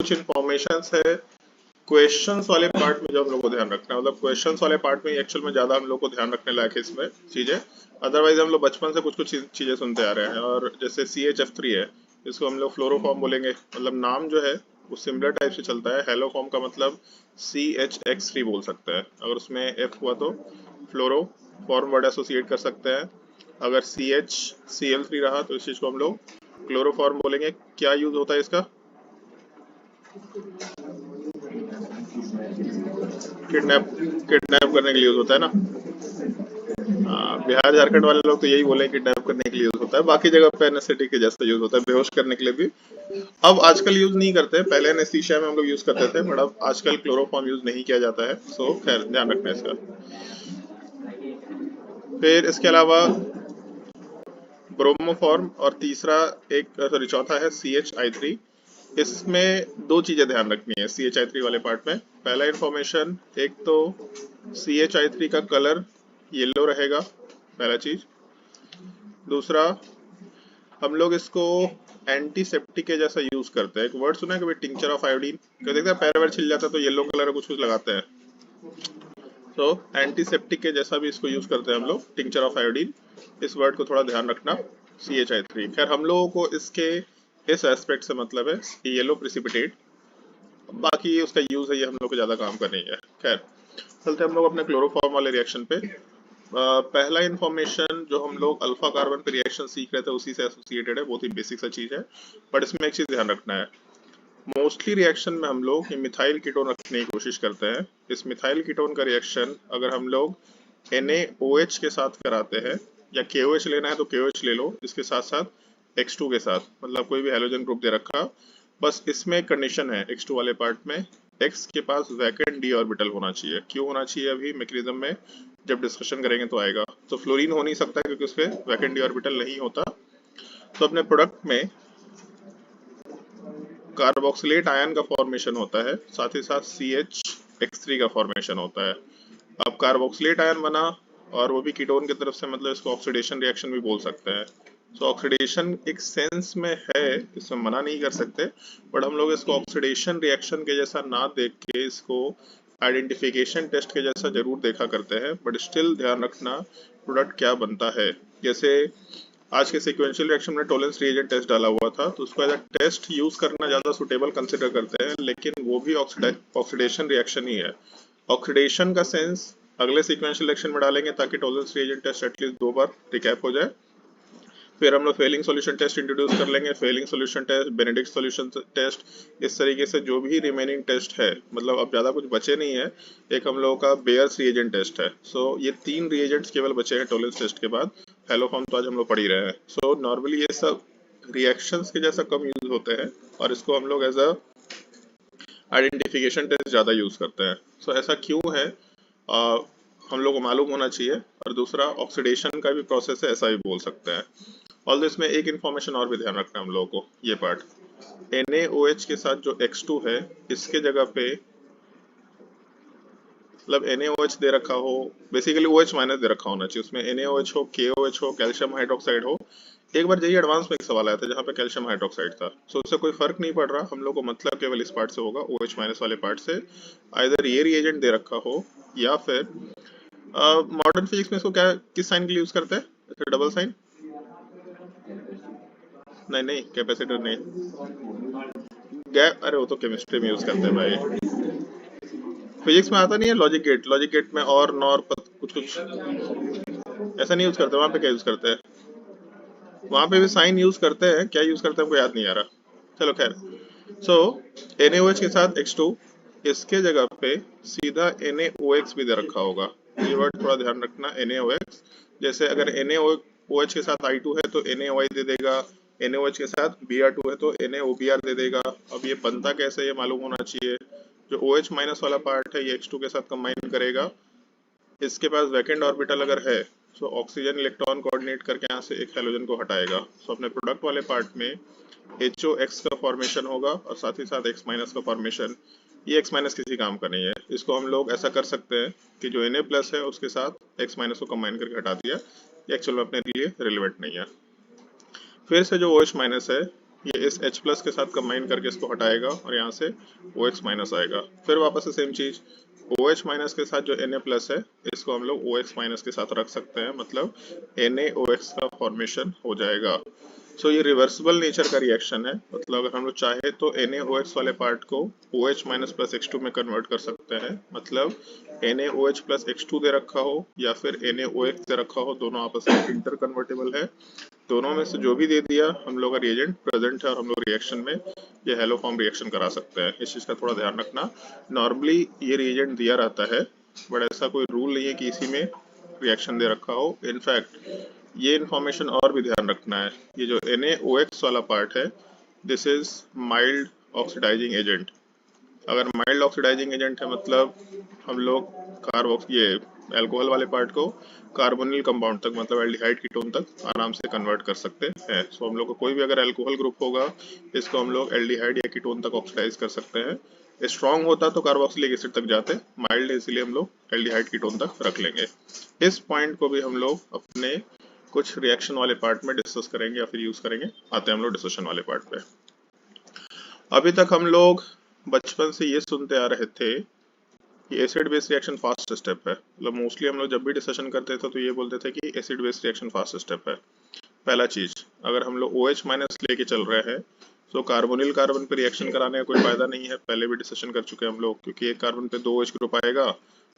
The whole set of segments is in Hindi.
कुछ इंफॉर्मेशन है क्वेश्चंस वाले पार्ट में जो हम लोग को ध्यान रखना है, मतलब क्वेश्चंस वाले पार्ट में एक्चुअल में ज्यादा हम लोग को ध्यान रखने लायक है इसमें चीजें। अदरवाइज हम लोग बचपन से कुछ कुछ चीजें सुनते आ रहे हैं। और जैसे CHF3 है, इसको हम लोग फ्लोरोफॉर्म बोलेंगे, मतलब नाम जो है वो सिमिलर टाइप से चलता है। हेलोफॉर्म का मतलब CHX3 बोल सकते हैं। अगर उसमें F हुआ तो फ्लोरो फॉर्म वर्ड एसोसिएट कर सकते हैं। अगर CHCl3 रहा तो इस चीज को हम लोग क्लोरोफॉर्म बोलेंगे। क्या यूज होता है इसका? किडनैप किडनैप करने के लिए यूज होता है ना। बिहार झारखंड वाले लोग तो यही बोले किडनैप करने के लिए यूज होता है, बाकी जगह पे एनेस्थेटिक के जैसा यूज होता है, बेहोश करने के लिए भी। अब आजकल यूज नहीं करते, पहले एनेस्थीसिया में हम लोग यूज करते थे, बट अब आजकल क्लोरोफॉर्म यूज नहीं किया जाता है। सो खैर ध्यान रखना इसका। फिर इसके अलावा ब्रोमोफॉर्म और तीसरा चौथा है CHI3। इसमें दो चीजें ध्यान रखनी है CHI3 वाले पार्ट में। पहला इंफॉर्मेशन, एक तो CHI3 का कलर येलो रहेगा, पहला चीज। दूसरा, हम लोग इसको एंटीसेप्टिक के जैसा यूज करते हैं। एक वर्ड सुना है कभी, टिंचर ऑफ आयोडीन? क्या देखते हैं पैर वैर छिल जाता है तो येलो कलर का कुछ कुछ लगाते हैं, तो एंटीसेप्टिक के जैसा भी इसको यूज करते हैं हम लोग, टिंचर ऑफ आयोडीन। इस वर्ड को थोड़ा ध्यान रखना, CHI3। खैर हम लोगों को इसके इस एस्पेक्ट से मतलब है येलो प्रिसिपिटेट, बाकी उसका यूज है ये हम लोग को ज्यादा काम का नहीं है। खैर चलते हम लोग अपने क्लोरोफॉर्म वाले रिएक्शन पे। पहला इंफॉर्मेशन जो हम लोग अल्फा कार्बन पे रिएक्शन सीख रहे थे उसी से एसोसिएटेड है, बहुत ही बेसिक सा चीज है, बट इसमें एक चीज ध्यान रखना है। मोस्टली रिएक्शन में हम लोग मिथाइल कीटोन रखने की कोशिश करते हैं। इस मिथाइल कीटोन का रिएक्शन अगर हम लोग NaOH के साथ कराते हैं, या KOH लेना है तो KOH ले लो, इसके साथ साथ X2 के साथ, मतलब कोई भी हैलोजन ग्रुप दे रखा। बस इसमें एक कंडीशन है X2 वाले पार्ट में, X के पास वैकेंट d ऑर्बिटल होना चाहिए। क्यों होना चाहिए अभी मैकेनिज्म में जब डिस्कशन करेंगे तो आएगा। तो फ्लोरीन हो नहीं सकता क्योंकि उस पर वैकेंट d ऑर्बिटल नहीं होता। तो अपने प्रोडक्ट में कार्बोक्सिलेट आयन का फॉर्मेशन होता है, साथ ही साथ CHX3 का फॉर्मेशन होता है। अब कार्बोक्सिलेट आयन बना और वो भी कीटोन की तरफ से, मतलब इसको ऑक्सीडेशन रिएक्शन भी बोल सकते हैं। सो ऑक्सीडेशन एक सेंस में है, इसमें मना नहीं कर सकते, बट हम लोग इसको ऑक्सीडेशन रिएक्शन के जैसा ना देख के इसको आइडेंटिफिकेशन टेस्ट के जैसा जरूर देखा करते हैं। बट स्टिल ध्यान रखना प्रोडक्ट क्या बनता है। जैसे आज के सीक्वेंशियल रिएक्शन में टोलेंस रिएजेंट टेस्ट डाला हुआ था, तो उसको एज अ टेस्ट यूज करना ज्यादा सुटेबल कंसिडर करते हैं, लेकिन वो भी ऑक्सीडेशन रिएक्शन ही है। ऑक्सीडेशन का सेंस अगले सीक्वेंशियल रिएक्शन में डालेंगे ताकि टोलेंस रिएजेंट टेस्ट एटलीस्ट 2 बार रिकैप हो जाए। फिर हम लोग फेलिंग सॉल्यूशन टेस्ट इंट्रोड्यूस कर लेंगे, Fehling solution test, Benedict solution test, इस तरीके से जो भी रिमेनिंग टेस्ट है, मतलब अब ज्यादा कुछ बचे नहीं है। एक हम लोगों का बेयर्स रिएजेंट टेस्ट है। सो ये 3 रिएजेंट्स केवल बचे हैं टोलेंस टेस्ट के बाद। हेलोफॉर्म तो आज हम लोग पढ़ ही रहे हैं। सो नॉर्मली ये सब रिएक्शंस के जैसा कम यूज होते हैं और इसको हम लोग एज अ आइडेंटिफिकेशन टेस्ट ज्यादा यूज करते हैं। सो ऐसा क्यों है हम लोग को मालूम होना चाहिए। और दूसरा, ऑक्सीडेशन का भी प्रोसेस है, ऐसा भी बोल सकते हैं। ऑल दिस में एक इन्फॉर्मेशन और भी ध्यान रखना है हम लोगों को, ये पार्ट NaOH के साथ जो X2 है, इसके जगह पे मतलब NaOH दे रखा हो, बेसिकली OH माइनस दे रखा होना चाहिए, उसमें NaOH हो, KOH हो, कैल्शियम हाइड्रोक्साइड हो। एक बार JEE एडवांस में एक सवाल आया था जहाँ पे कैल्शियम हाइड्रोक्साइड था। सो उससे कोई फर्क नहीं पड़ रहा, हम लोग को मतलब केवल इस पार्ट से होगा, OH माइनस वाले पार्ट से। आइदर ये रिएजेंट दे रखा हो या फिर मॉडर्न फिजिक्स में इसको क्या किस साइन के लिए यूज करते हैं? Double sign? नहीं नहीं, कैपेसिटर नहीं, गैप, अरे वो तो केमिस्ट्री में यूज करते हैं भाई, फिजिक्स में आता नहीं है। लॉजिक गेट, लॉजिक गेट में और नॉर कुछ कुछ ऐसा नहीं यूज करते। वहां पे क्या यूज करते हैं? वहां पे भी साइन यूज करते हैं, क्या यूज करते हैं हमको याद नहीं आ रहा। चलो खैर। सो NaOH के साथ X2, इसके जगह पे सीधा NaOX भी दे रखा होगा। ये वर्ड थोड़ा ध्यान रखना, NaOX। जैसे अगर NaOH के साथ I2 है तो NaOI दे देगा, NaOH के साथ Br2 है तो NaOBr दे देगा। अब ये बनता कैसे ये मालूम होना चाहिए। जो OH माइनस वाला पार्ट है ये X2 के साथ कंबाइन करेगा, इसके पास वैकेंट ऑर्बिटल अगर है तो ऑक्सीजन इलेक्ट्रॉन कोऑर्डिनेट करके यहाँ से एक हैलोजन को हटाएगा। सो अपने प्रोडक्ट वाले पार्ट में HOX का फॉर्मेशन होगा और साथ ही साथ X माइनस का फॉर्मेशन। ये X माइनस किसी काम का नहीं है, इसको हम लोग ऐसा कर सकते हैं कि जो Na प्लस है उसके साथ X माइनस को कंबाइन करके हटा दिया। ये एक्चुअल में अपने लिए रिलेवेंट नहीं है। फिर से जो OH माइनस है ये इस H प्लस के साथ कंबाइन करके इसको हटाएगा और यहाँ से OX माइनस आएगा। फिर वापस से सेम चीज, OH माइनस के साथ जो Na प्लस है इसको हम लोग OX माइनस के साथ रख सकते हैं, मतलब NaOX का फॉर्मेशन हो जाएगा। सो ये रिवर्सिबल नेचर का रिएक्शन है, मतलब अगर हम लोग चाहे तो NaOH वाले पार्ट को OH माइनस प्लस X2 में कन्वर्ट कर सकते हैं, मतलब NaOH प्लस X2 दे रखा हो या फिर NaOX दे रखा हो, दोनों आपस में इंटर कन्वर्टेबल है। दोनों में से जो भी दे दिया हम लोग का रिएजेंट प्रेजेंट है और हम लोग रिएक्शन में ये हेलो फॉर्म रिएक्शन करा सकते हैं। इस चीज़ का थोड़ा ध्यान रखना। नॉर्मली ये रिएजेंट दिया रहता है बट ऐसा कोई रूल नहीं है कि इसी में रिएक्शन दे रखा हो। इनफैक्ट ये इन्फॉर्मेशन और भी ध्यान रखना है, ये जो NaOX वाला पार्ट है this is mild oxidising agent. अगर माइल्ड ऑक्सीडाइजिंग एजेंट है मतलब हम लोग कार्बोक्स ये अल्कोहल वाले पार्ट को कार्बोनिल कंपाउंड तक, मतलब एल्डिहाइड कीटोन तक आराम से कन्वर्ट कर सकते हैं। सो हम लोग को कोई भी अगर अल्कोहल ग्रुप होगा इसको हम लोग एल्डिहाइड या कीटोन तक ऑक्सीडाइज कर सकते हैं। स्ट्रॉन्ग होता तो कार्बोक्सिलिक एसिड तक जाते, माइल्ड है इसलिए हम लोग एल्डिहाइड कीटोन तक रख लेंगे। इस पॉइंट को भी हम लोग अपने कुछ रिएक्शन वाले पार्ट में डिस्कस करेंगे या फिर यूज करेंगे। आते हैं हम लोग डिस्कशन वाले पार्ट पे। अभी तक हम लोग बचपन से ये सुनते आ रहे थे कि acid base reaction fast step है, मतलब मोस्टली हम लोग जब भी डिस्कशन करते थे तो ये बोलते थे कि acid base reaction fast step है। पहला चीज, अगर हम लोग OH माइनस लेके चल रहे हैं तो कार्बोनिल कार्बन पे रिएक्शन कराने का कोई फायदा नहीं है, पहले भी डिस्कशन कर चुके हैं हम लोग, क्योंकि एक कार्बन पे 2 OH ग्रुप आएगा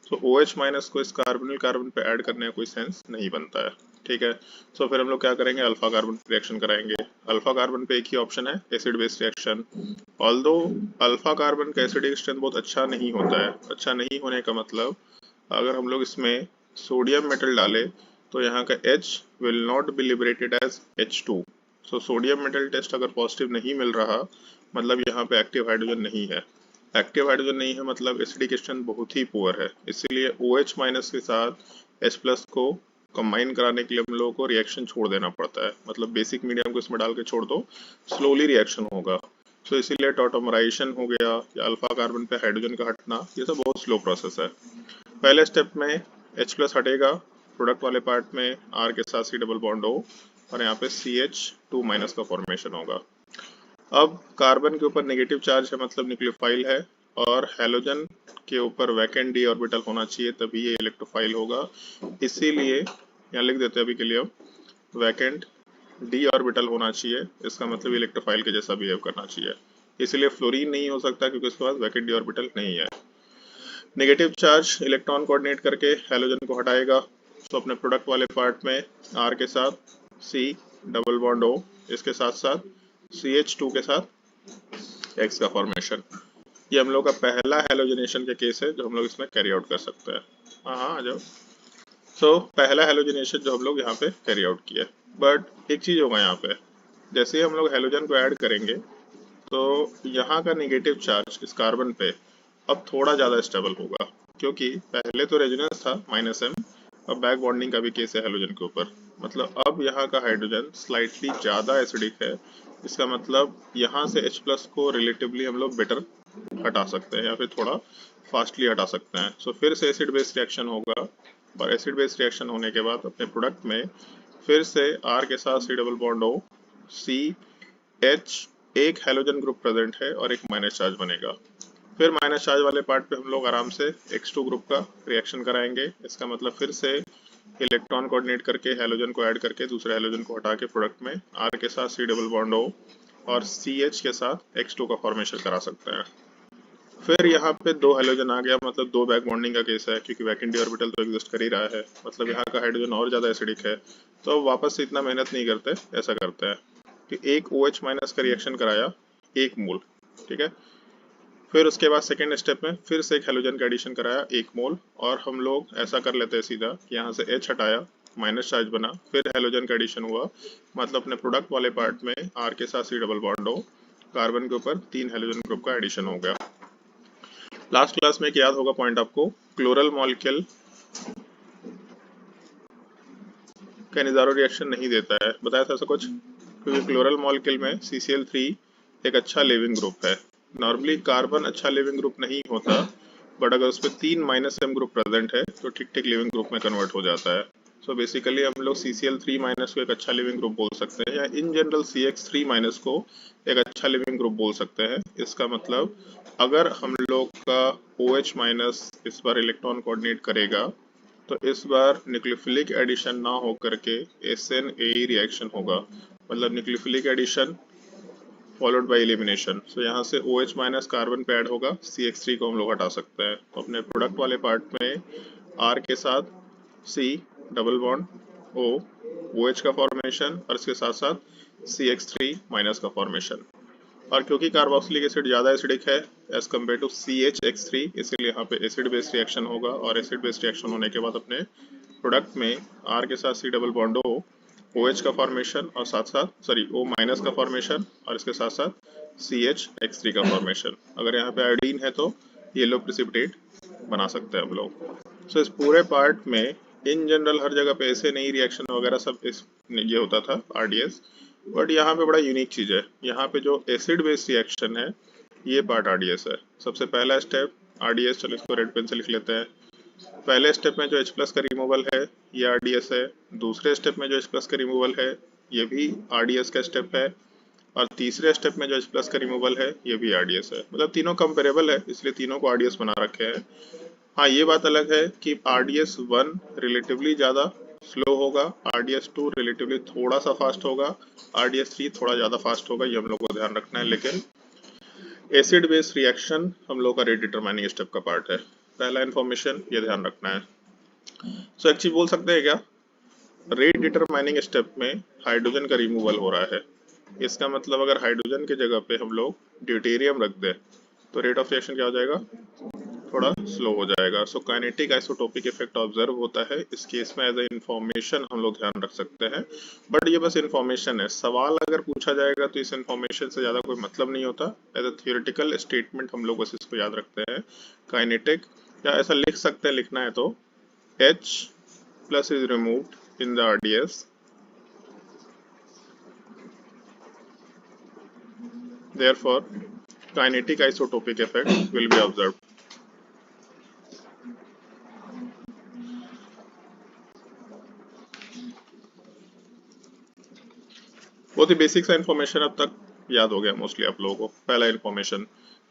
तो OH माइनस को इस कार्बोनिल कार्बन पे ऐड करने का कोई सेंस नहीं बनता है। ठीक है, तो फिर हम लोग क्या करेंगे, अल्फा कार्बन पे रिएक्शन कराएंगे। अल्फा कार्बन पे एक ही ऑप्शन है, acid base reaction. Although alpha carbon का एसिडिक स्ट्रेंथ बहुत अच्छा नहीं होता है। अच्छा नहीं होने का मतलब, अगर हम लोग इसमें सोडियम मेटल डाले तो यहाँ का H will not be liberated as H2। So sodium metal test अगर पॉजिटिव नहीं मिल रहा मतलब यहाँ पे एक्टिव हाइड्रोजन नहीं है। एक्टिव हाइड्रोजन नहीं है मतलब एसिडिक स्ट्रेंथ बहुत ही पुअर है, इसीलिए OH माइनस के साथ H प्लस को कंबाइन कराने के लिए हम लोगों को रिएक्शन छोड़ देना पड़ता है, मतलब बेसिक मीडियम को इसमें डाल के छोड़ दो, स्लोली रिएक्शन होगा। तो इसीलिए टॉटोमराइजेशन हो गया या अल्फा कार्बन पे हाइड्रोजन का हटना, ये सब बहुत स्लो प्रोसेस है। पहले स्टेप में H प्लस हटेगा, प्रोडक्ट वाले पार्ट में R के साथ C डबल बॉन्ड हो और यहाँ पे CH2 माइनस का फॉर्मेशन होगा। अब कार्बन के ऊपर नेगेटिव चार्ज है मतलब न्यूक्लियोफाइल है, और हैलोजन के ऊपर वैकेंट d ऑर्बिटल होना चाहिए तभी ये इलेक्ट्रोफाइल होगा। इसीलिए यहाँ लिख देते हैं अभी के लिए, वैकेंट d ऑर्बिटल होना चाहिए, इसका मतलब इलेक्ट्रोफाइल के जैसा बिहेव करना चाहिए। इसीलिए फ्लोरीन नहीं हो सकता क्योंकि उसके पास वैकेंट d ऑर्बिटल नहीं है। नेगेटिव चार्ज इलेक्ट्रॉन कोऑर्डिनेट करके हैलोजन को हटाएगा, तो अपने प्रोडक्ट वाले पार्ट में R के साथ C डबल बॉन्ड O, इसके साथ साथ CH2 के साथ X का फॉर्मेशन। ये हम लोग का पहला हैलोजनेशन का केस है जो हम लोग इसमें कैरी आउट कर सकते हैं। हाँ आ जाओ। सो पहला हैलोजनेशन जो हम लोग यहाँ पे कैरी आउट किया, बट एक चीज होगा यहाँ पे, जैसे ही हम लोग हैलोजन को ऐड करेंगे तो यहाँ का नेगेटिव चार्ज इस कार्बन पे अब थोड़ा ज़्यादा स्टेबल होगा, क्योंकि पहले तो रेजोनेंस था -m, अब बैक बॉन्डिंग का भी केस है हैलोजन के ऊपर, मतलब अब यहाँ का हाइड्रोजन स्लाइटली ज़्यादा एसिडिक है। इसका मतलब यहाँ से H प्लस को रिलेटिवली हम लोग बेटर हटा सकते हैं या फिर थोड़ा फास्टली हटा सकते हैं। सो फिर से एसिड बेस रिएक्शन होगा, और एसिड बेस रिएक्शन होने के बाद अपने प्रोडक्ट में फिर से R के साथ C double bond O, C H, एक हैलोजन ग्रुप प्रेजेंट है और एक माइनस चार्ज बनेगा। फिर माइनस चार्ज वाले पार्ट पे हम लोग आराम से X2 ग्रुप का रिएक्शन कराएंगे। इसका मतलब फिर से इलेक्ट्रॉन कोऑर्डिनेट करके हैलोजन को ऐड करके दूसरे हैलोजन को हटा के प्रोडक्ट में R के साथ C डबल बॉन्ड O और CH के साथ X2 का फॉर्मेशन करा सकते हैं। फिर यहाँ पे दो हैलोजन आ गया, मतलब दो बैक बॉन्डिंग का केस है, क्योंकि वैकेंट d ऑर्बिटल तो एग्जिस्ट कर ही रहा है, मतलब यहाँ का हाइड्रोजन और ज्यादा एसिडिक है। तो अब वापस से इतना मेहनत नहीं करते, ऐसा करते हैं कि एक OH माइनस का रिएक्शन कराया 1 मोल, ठीक है। फिर उसके बाद सेकेंड स्टेप में फिर से एक हैलोजन का एडिशन कराया 1 मोल, और हम लोग ऐसा कर लेते हैं सीधा कि यहाँ से H हटाया, माइनस चार्ज बना, फिर हैलोजन का एडिशन हुआ, मतलब अपने प्रोडक्ट वाले पार्ट में R के साथ C double bond O, carbon के ऊपर 3 हैलोजन ग्रुप का एडिशन हो गया। लास्ट क्लास में एक याद होगा पॉइंट आपको, क्लोरल मॉलिक्यूल कैनिजारो रिएक्शन नहीं देता है, बताया था ऐसा कुछ, क्योंकि क्लोरल मॉलिक्यूल में CCl3 एक अच्छा लिविंग ग्रुप है। नॉर्मली कार्बन अच्छा लिविंग ग्रुप नहीं होता, बट अगर उस पर 3 -m ग्रुप प्रेजेंट है तो ठीक ठीक लिविंग ग्रुप में कन्वर्ट हो जाता है। सो बेसिकली हम लोग CCl3 माइनस को एक अच्छा लिविंग ग्रुप बोल सकते हैं, या इन जनरल CH3 माइनस को एक अच्छा लिविंग ग्रुप बोल सकते हैं। इसका मतलब अगर हम लोग का OH माइनस इस बार इलेक्ट्रॉन कोऑर्डिनेट करेगा तो इस बार न्यूक्लियोफिलिक एडिशन ना हो करके SNAE रिएक्शन होगा, मतलब nucleophilic addition followed by elimination. So यहाँ से OH माइनस कार्बन पे ऐड होगा, CH3 को हम लोग हटा सकते हैं। तो अपने प्रोडक्ट वाले पार्ट में R के साथ C double bond O, OH का फॉर्मेशन और इसके साथ साथ CH3 माइनस का फॉर्मेशन। और क्योंकि कार्बोक्सिलिक एसिड ज़्यादा एसिडिक है एज कम्पेयर टू CHX3, इसीलिए यहाँ पे एसिड बेस्ड रिएक्शन होगा, और एसिड बेस्ड रिएक्शन होने के बाद अपने प्रोडक्ट में R के साथ C double bond O, OH का फॉर्मेशन और साथ साथ O माइनस का फॉर्मेशन और इसके साथ साथ CHX3 का फॉर्मेशन। अगर यहाँ पे आयोडीन है तो येलो प्रेसिपिटेट बना सकते हैं हम लोग। सो इस पूरे पार्ट में इन जनरल हर जगह पे ऐसे नहीं रिएक्शन वगैरह सब ये होता था RDS, बट यहाँ पे बड़ा यूनिक चीज़ है। यहाँ पे जो एसिड बेस्ड रिएक्शन है ये पार्ट RDS है। सबसे पहला स्टेप RDS, चलो इसको रेड पेन से लिख लेते हैं। पहले स्टेप में जो H प्लस का रिमूवल है ये RDS है, दूसरे स्टेप में जो H प्लस का रिमूवल है ये भी RDS का स्टेप है, और तीसरे स्टेप में जो H प्लस का रिमूवल है ये भी RDS है। मतलब तीनों कंपेरेबल है, इसलिए तीनों को RDS बना रखे हैं। हाँ, ये बात अलग है कि RDS 1 रिलेटिवली ज़्यादा स्लो होगा, RDS 2 रिलेटिवली थोड़ा सा फास्ट होगा, RDS 3 थोड़ा ज़्यादा फास्ट होगा, ये हम लोग को ध्यान रखना है। लेकिन एसिड बेस्ड रिएक्शन हम लोग का रेट डिटरमाइनिंग स्टेप का पार्ट है। पहला इन्फॉर्मेशन ये ध्यान रखना है। सो एक चीज बोल सकते हैं क्या, रेट डिटरमाइनिंग स्टेप में हाइड्रोजन का रिमूवल हो रहा है। इसका मतलब अगर हाइड्रोजन की जगह पे हम लोग ड्यूटेरियम रख दें तो रेट ऑफ रिएक्शन क्या हो जाएगा, थोड़ा स्लो हो जाएगा। So kinetic isotopic effect observe होता है। इस केस में एज ए इंफॉर्मेशन हम लोग ध्यान रख सकते हैं, बट ये बस इंफॉर्मेशन है। सवाल अगर पूछा जाएगा तो इस इंफॉर्मेशन से ज़्यादा कोई मतलब नहीं होता। एज ए थियोरेटिकल स्टेटमेंट हम लोग बस इसको याद रखते हैं, काइनेटिक, या ऐसा लिख सकते हैं, लिखना है तो H plus is removed in the RDS, therefore kinetic isotopic effect will be observed. बहुत ही बेसिक सा इन्फॉर्मेशन अब तक याद हो गया मोस्टली आप लोगों को, पहला इन्फॉर्मेशन।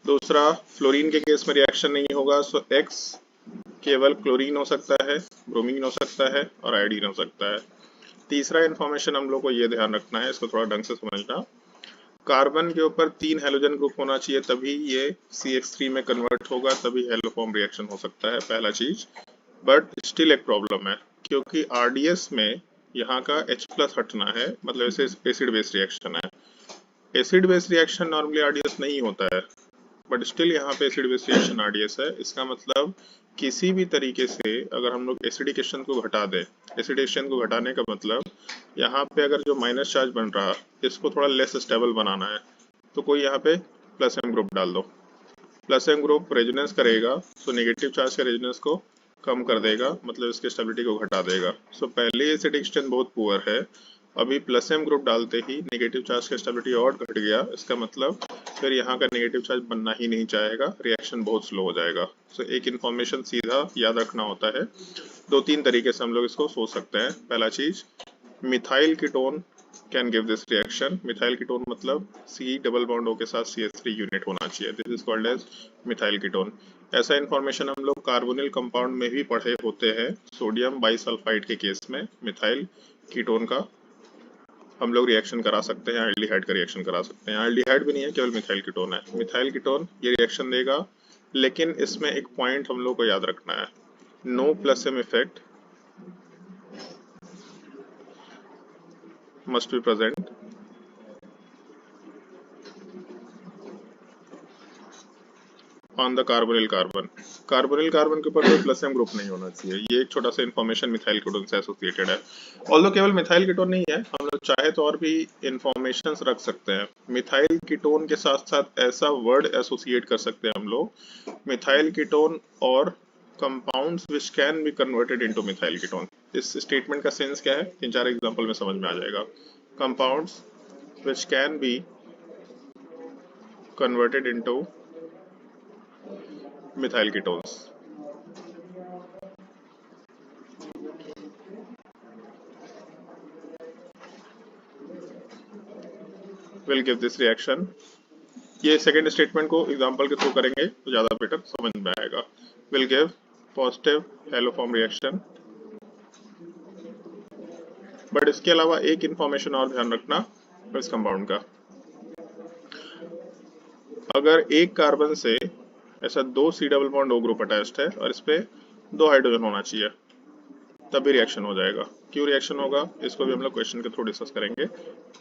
दूसरा, फ्लोरीन के केस में रिएक्शन नहीं होगा, सो X केवल क्लोरीन हो सकता है, ब्रोमीन हो सकता है और आयोडीन हो सकता है। तीसरा इन्फॉर्मेशन हम लोग को ये ध्यान रखना है, इसको थोड़ा ढंग से समझना। कार्बन के ऊपर 3 हेलोजन ग्रुप होना चाहिए, तभी ये CH3 में कन्वर्ट होगा, तभी हेलोफॉर्म रिएक्शन हो सकता है, पहला चीज। बट स्टिल एक प्रॉब्लम है, क्योंकि RDS में यहाँ का H प्लस हटना है, मतलब इसे एसिड बेस्ड रिएक्शन है। Acid based reaction normally RDS नहीं होता है, बट स्टिल यहाँ पे एसिड बेस्ड रिएक्शन RDS है। इसका मतलब किसी भी तरीके से अगर हम लोग एसिडिकेशन को घटा दें, एसिडिकेशन को घटाने का मतलब यहाँ पे अगर जो माइनस चार्ज बन रहा इसको थोड़ा लेस स्टेबल बनाना है, तो कोई यहाँ पे प्लस M ग्रुप डाल दो। प्लस M ग्रुप रेजोनेंस करेगा, सो नेगेटिव चार्ज के रेजोनेंस को कम कर देगा, मतलब इसके स्टेबिलिटी को घटा देगा। सो पहले एसिडिक स्ट्रेंथ बहुत पुअर है, अभी प्लस M ग्रुप डालते ही नेगेटिव चार्ज का स्टेबिलिटी और घट गया। इसका मतलब फिर यहाँ का नेगेटिव चार्ज बनना ही नहीं चाहेगा, रिएक्शन बहुत स्लो हो जाएगा। सो एक इन्फॉर्मेशन सीधा याद रखना होता है। 2-3 तरीके से हम लोग इसको सोच सकते हैं। पहला चीज, methyl ketone can give this reaction. Methyl ketone मतलब C डबल बॉन्ड O के साथ CH3 यूनिट होना चाहिए, this is called as methyl ketone. ऐसा इन्फॉर्मेशन हम लोग कार्बोनिल कंपाउंड में भी पढ़े होते हैं। सोडियम बाइसल्फाइड के केस में मिथाइल कीटोन का हम लोग रिएक्शन करा सकते हैं, एल्डिहाइड का रिएक्शन करा सकते हैं। एल्डिहाइड भी नहीं है, केवल मिथाइल कीटोन है। मिथाइल कीटोन ये रिएक्शन देगा, लेकिन इसमें एक पॉइंट हम लोग को याद रखना है, no plus M effect must be present on the carbonyl carbon। Carbonyl carbon के ऊपर कोई प्लस M ग्रुप नहीं होना चाहिए। ये एक छोटा सा इन्फॉर्मेशन मिथाइल कीटोन से एसोसिएटेड है। ऑल्दो केवल मिथाइल कीटोन नहीं है, हम लोग चाहे तो और भी इन्फॉर्मेशन रख सकते हैं। मिथाइल कीटोन के साथ साथ ऐसा वर्ड एसोसिएट कर सकते हैं हम लोग, मिथाइल कीटोन और compounds which can be converted into methyl ketone. इस स्टेटमेंट का सेंस क्या है, 3-4 एग्जांपल में समझ में आ जाएगा। Compounds which can be converted into methyl ketones. Will give this reaction. ये सेकेंड स्टेटमेंट को एग्जांपल के थ्रू करेंगे तो ज़्यादा बेटर समझ में आएगा। Will give positive haloform reaction. But इसके अलावा एक इंफॉर्मेशन और ध्यान रखना इस कंपाउंड का, अगर एक कार्बन से ऐसा 2 C double bond O group attached है और इस पे 2 हाइड्रोजन होना चाहिए, तभी रिएक्शन हो जाएगा। क्यों रिएक्शन होगा इसको भी हम लोग क्वेश्चन के थ्रू डिस्कस करेंगे,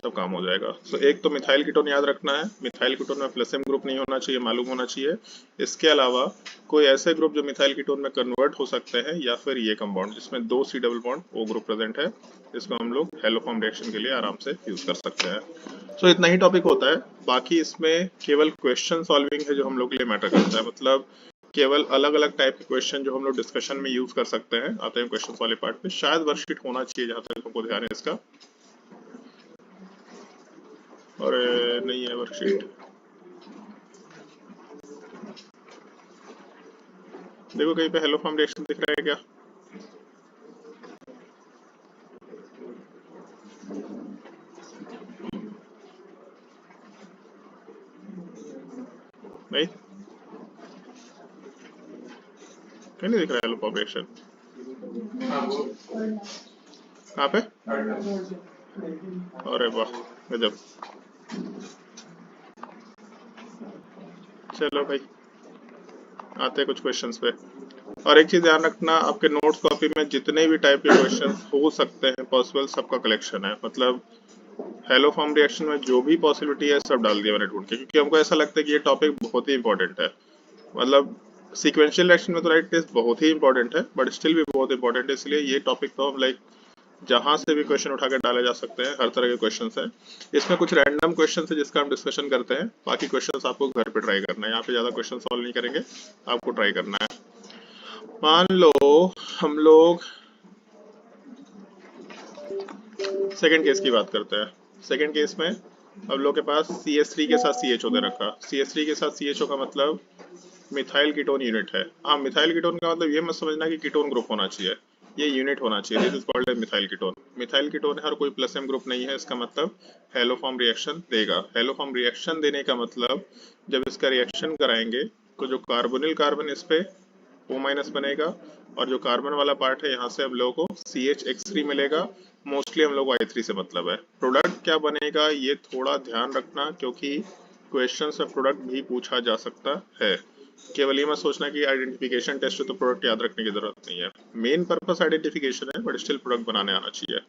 तब काम हो जाएगा। सो एक तो मिथाइल कीटोन याद रखना है, मिथाइल कीटोन में प्लस M ग्रुप नहीं होना चाहिए, मालूम होना चाहिए। इसके अलावा कोई ऐसे ग्रुप जो मिथाइल कीटोन में कन्वर्ट हो सकते हैं, या फिर ये कंपाउंड जिसमें 2 C double bond O group present है, इसको हम लोग हैलोफॉर्म रिएक्शन के लिए आराम से यूज कर सकते हैं। सो इतना ही टॉपिक होता है, बाकी इसमें केवल क्वेश्चन सॉल्विंग है जो हम लोग के लिए मैटर करता है, मतलब केवल अलग अलग टाइप के क्वेश्चन जो हम लोग डिस्कशन में यूज कर सकते हैं आते हैं क्वेश्चन वाले पार्ट पे। शायद वर्कशीट होना चाहिए जहां तक हमको ध्यान है इसका, और नहीं है वर्कशीट। देखो कहीं पे हैलोफॉर्म रिएक्शन दिख रहा है क्या? नहीं, कहीं नहीं दिख रहा है हैलोफॉर्म रिएक्शन। कहाँ पे? अरे वाह गजब। चलो भाई आते हैं कुछ क्वेश्चंस पे। और एक चीज ध्यान रखना, आपके नोट्स कॉपी में जितने भी टाइप के क्वेश्चन हो सकते हैं पॉसिबल, सबका कलेक्शन है। मतलब हैलोफॉर्म रिएक्शन में जो भी पॉसिबिलिटी है सब डाल दिया मैंने ढूंढ के, क्योंकि हमको ऐसा लगता है कि ये टॉपिक बहुत ही इंपॉर्टेंट है। मतलब सीक्वेंशियल रिएक्शन में तो राइट टेस्ट बहुत ही इंपॉर्टेंट है, बट स्टिल भी बहुत इंपॉर्टेंट है, इसलिए ये टॉपिक तो हम लाइक जहां से भी क्वेश्चन उठा कर डाले जा सकते हैं, हर तरह के क्वेश्चंस हैं। इसमें कुछ रैंडम क्वेश्चन है जिसका हम डिस्कशन करते हैं, बाकी क्वेश्चंस आपको घर पे ट्राई करना है। यहाँ पे ज्यादा क्वेश्चन सॉल्व नहीं करेंगे, आपको ट्राई करना है। मान लो हम लोग सेकेंड केस की बात करते हैं। सेकेंड केस में हम लोग के पास CH3 के साथ CHO दे रखा। CH3 के साथ CHO का मतलब मिथाइल कीटोन यूनिट है। हाँ, मिथाइल कीटोन का मतलब ये मत समझना कि कीटोन ग्रुप होना चाहिए, ये यूनिट होना चाहिए। This is called methyl ketone. Methyl ketone है और कोई प्लस M ग्रुप नहीं है, इसका मतलब हैलोफॉर्म रिएक्शन देगा। हैलोफॉर्म रिएक्शन देने का मतलब जब इसका रिएक्शन कराएंगे तो जो कार्बोनिल कार्बन इस पे O- बनेगा, और जो कार्बन वाला पार्ट है यहाँ से हम लोगों को CHX3 मिलेगा। मोस्टली हम लोग को I3 से मतलब है। प्रोडक्ट क्या बनेगा ये थोड़ा ध्यान रखना, क्योंकि क्वेश्चन से प्रोडक्ट भी पूछा जा सकता है। केवल ये मत सोचना कि आइडेंटिफिकेशन टेस्ट है तो प्रोडक्ट याद रखने की जरूरत नहीं है। मेन पर्पस आइडेंटिफिकेशन है, बट स्टिल प्रोडक्ट बनाने आना चाहिए।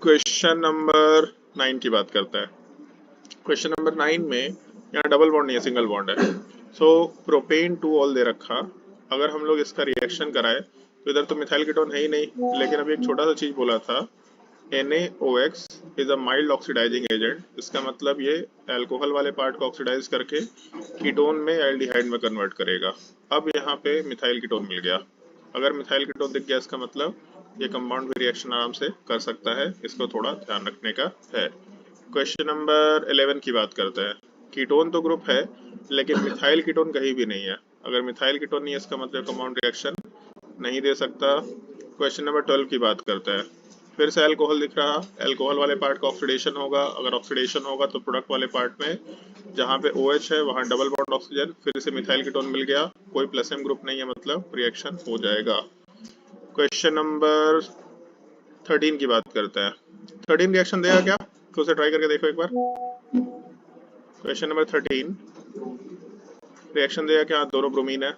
क्वेश्चन नंबर 9 की बात करते हैं। क्वेश्चन नंबर 9 में यहाँ डबल बॉन्ड नहीं है, सिंगल बॉन्ड है। सो प्रोपेन 2 ऑल दे रखा। अगर हम लोग इसका रिएक्शन कराए तो इधर तो मिथाइल कीटोन है ही नहीं, लेकिन अभी एक छोटा सा चीज बोला था, NaOH is a mild oxidising agent. इसका मतलब ये अल्कोहल वाले पार्ट को ऑक्सीडाइज करके कीटोन में एल्डिहाइड में कन्वर्ट करेगा। अब यहाँ पे मिथाइल कीटोन मिल गया। अगर मिथाइल कीटोन दिख गया इसका मतलब ये कंपाउंड भी रिएक्शन आराम से कर सकता है, इसको थोड़ा ध्यान रखने का है। क्वेश्चन नंबर 11 की बात करते हैं। कीटोन तो ग्रुप है, लेकिन मिथाइल कीटोन कहीं भी नहीं है। अगर मिथाइल कीटोन नहीं है इसका मतलब कंपाउंड रिएक्शन नहीं दे सकता। क्वेश्चन नंबर 12 की बात करते हैं। फिर से अल्कोहल दिख रहा, अल्कोहल वाले पार्ट का ऑक्सीडेशन होगा। अगर ऑक्सीडेशन होगा तो प्रोडक्ट वाले पार्ट में जहाँ पे OH है वहाँ डबल बॉन्ड ऑक्सीजन, फिर से मिथाइल कीटोन मिल गया। कोई प्लस M ग्रुप नहीं है, मतलब रिएक्शन हो जाएगा। क्वेश्चन नंबर 13 की बात करते हैं। 13 रिएक्शन देगा क्या, तो उसे ट्राई करके देखो एक बार। क्वेश्चन नंबर 13 रिएक्शन देगा क्या? दोनों ब्रोमीन है।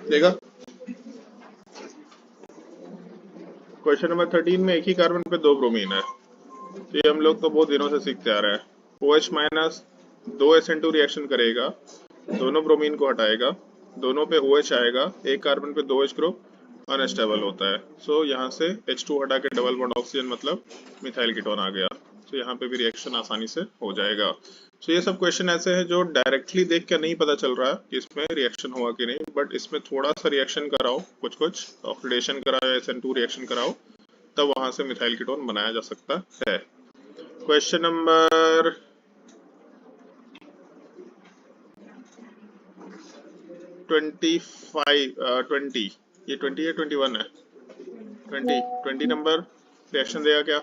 देगा। क्वेश्चन नंबर 13 में एक ही कार्बन पे 2 ब्रोमीन है, तो ये हम लोग तो बहुत दिनों से सीखते आ रहे हैं। OH माइनस 2SN2 रिएक्शन करेगा, दोनों ब्रोमीन को हटाएगा, दोनों पे OH आएगा, एक कार्बन पे 2H ग्रुप अनस्टेबल होता है। सो यहाँ से H2 हटा के डबल बॉन्ड ऑक्सीजन मतलब मिथाइल कीटोन आ गया। तो यहाँ पे भी रिएक्शन आसानी से हो जाएगा। सो ये सब क्वेश्चन ऐसे हैं जो डायरेक्टली देख के नहीं पता चल रहा कि इसमें रिएक्शन हुआ कि नहीं, बट इसमें थोड़ा सा रिएक्शन कराओ, कुछ ऑक्सीडेशन कराओ, SN2 रिएक्शन कराओ, तब वहां से मिथाइल कीटोन बनाया जा सकता है। क्वेश्चन नंबर 20 ये 20 है 21 है 20 नंबर रिएक्शन देगा क्या?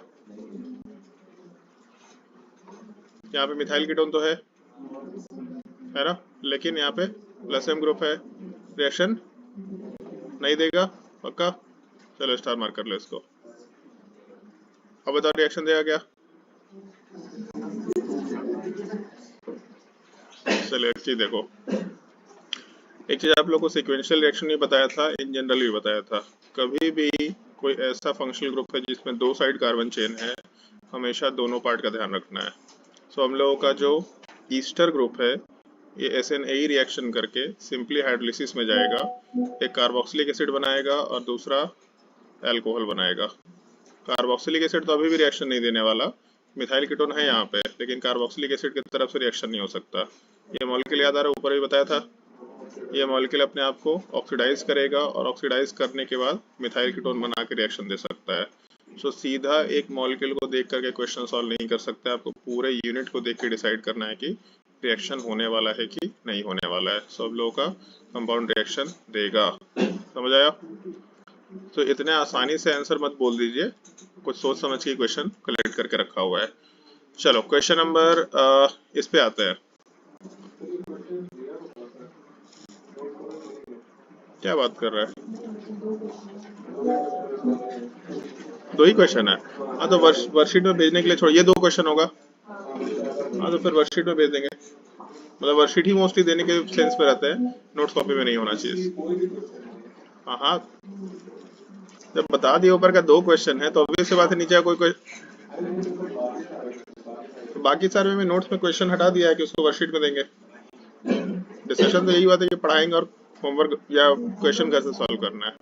यहाँ पे मिथाइल कीटोन तो है ना, लेकिन यहाँ पे प्लस एम ग्रुप है, रिएक्शन नहीं देगा पक्का। चलो स्टार मार्क कर लो इसको। अब बताओ रिएक्शन देगा क्या? चलो एक चीज देखो, एक चीज आप लोग को सिक्वेंशियल रिएक्शन भी बताया था, इन जनरल भी बताया था। कभी भी कोई ऐसा फंक्शनल ग्रुप है जिसमें दो साइड कार्बन चेन है, हमेशा दोनों पार्ट का ध्यान रखना है। सो हम लोगों का जो ईस्टर ग्रुप है ये SN AE रिएक्शन करके सिंपली हाइड्रोलिसिस में जाएगा, एक कार्बोक्सिलिक एसिड बनाएगा और दूसरा अल्कोहल बनाएगा। कार्बोक्सिलिक एसिड तो अभी भी रिएक्शन नहीं देने वाला, मिथाइल कीटोन है यहाँ पे, लेकिन कार्बोक्सिलिक एसिड की तरफ से रिएक्शन नहीं हो सकता। ये मॉलिक्यूल याद आ रहा है, ऊपर भी बताया था, ये मॉलिक्यूल अपने आप को ऑक्सीडाइज करेगा और ऑक्सीडाइज करने के बाद मिथाइल कीटोन बना के रिएक्शन दे सकता है। सो सीधा एक मॉलिक्यूल को देख करके क्वेश्चन सॉल्व नहीं कर सकते, आपको पूरे यूनिट को देख के डिसाइड करना है कि रिएक्शन होने वाला है कि नहीं होने वाला है। सब लोगों का कंपाउंड रिएक्शन देगा, समझ आया? तो इतने आसानी से आंसर मत बोल दीजिए, कुछ सोच समझ के क्वेश्चन कलेक्ट करके रखा हुआ है। चलो क्वेश्चन नंबर इस पे आते हैं। क्या बात कर रहा है, दो ही क्वेश्चन है? हाँ तो वर्कशीट में भेजने के लिए छोड़, ये दो क्वेश्चन होगा। हाँ तो फिर वर्कशीट में भेज देंगे, मतलब वर्कशीट ही मोस्टली देने के सेंस पे रहते हैं, नोट्स कॉपी में नहीं होना चाहिए। हाँ हाँ, जब बता दिया ऊपर का दो क्वेश्चन है तो ऑब्वियस सी बात है नीचे कोई तो बाकी सारे में नोट्स में क्वेश्चन हटा दिया है कि उसको वर्कशीट में देंगे। डिस्कशन तो यही बात है कि पढ़ाएंगे और होमवर्क या क्वेश्चन कैसे सॉल्व करना है।